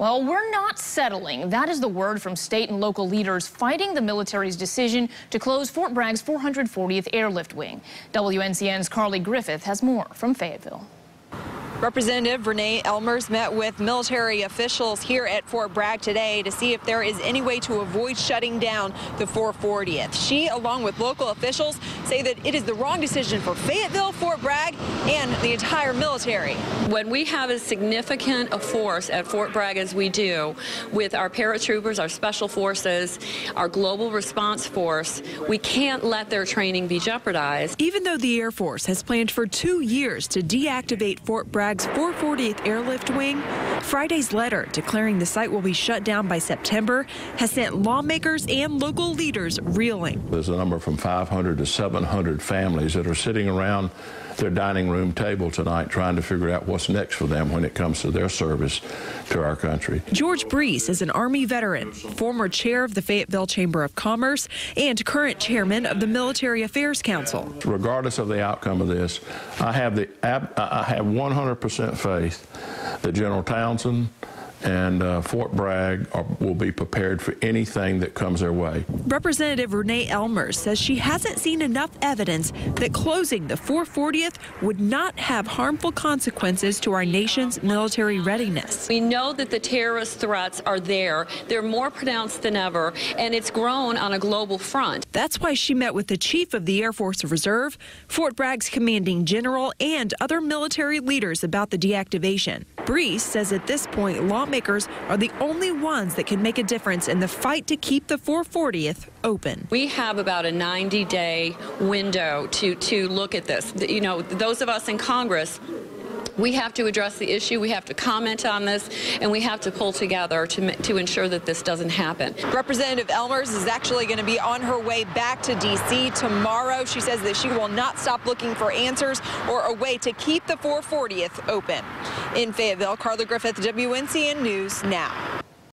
Well, we're not settling. That is the word from state and local leaders fighting the military's decision to close Fort Bragg's 440th Airlift Wing. WNCN's Carly Griffith has more from Fayetteville. Representative Renee Elmers met with military officials here at Fort Bragg today to see if there is any way to avoid shutting down the 440th. She, along with local officials, say that it is the wrong decision for Fayetteville, Fort Bragg, and the entire military. When we have as significant a force at Fort Bragg as we do, with our paratroopers, our special forces, our global response force, we can't let their training be jeopardized. Even though the Air Force has planned for 2 years to deactivate Fort Bragg's 440th Airlift Wing, Friday's letter declaring the site will be shut down by September has sent lawmakers and local leaders reeling. There's a number from 500 to 700 families that are sitting around their dining room table tonight trying to figure out what's next for them when it comes to their service to our country. George Brees is an Army veteran, former chair of the Fayetteville Chamber of Commerce, and current chairman of the Military Affairs Council. Regardless of the outcome of this, I have 100% faith that General Townsend and Fort Bragg will be prepared for anything that comes their way. Representative Renee Elmers says she hasn't seen enough evidence that closing the 440th would not have harmful consequences to our nation's military readiness. We know that the terrorist threats are there. They're more pronounced than ever, and it's grown on a global front. That's why she met with the chief of the Air Force Reserve, Fort Bragg's commanding general, and other military leaders about the deactivation. Brees says at this point, lawmakers are the only ones that can make a difference in the fight to keep the 440th open. We have about a 90-day window to look at this. You know, those of us in Congress, we have to address the issue, we have to comment on this, and we have to pull together to ensure that this doesn't happen. Representative Elmers is actually going to be on her way back to D.C. tomorrow. She says that she will not stop looking for answers or a way to keep the 440th open. In Fayetteville, Carly Griffith, WNCN News Now.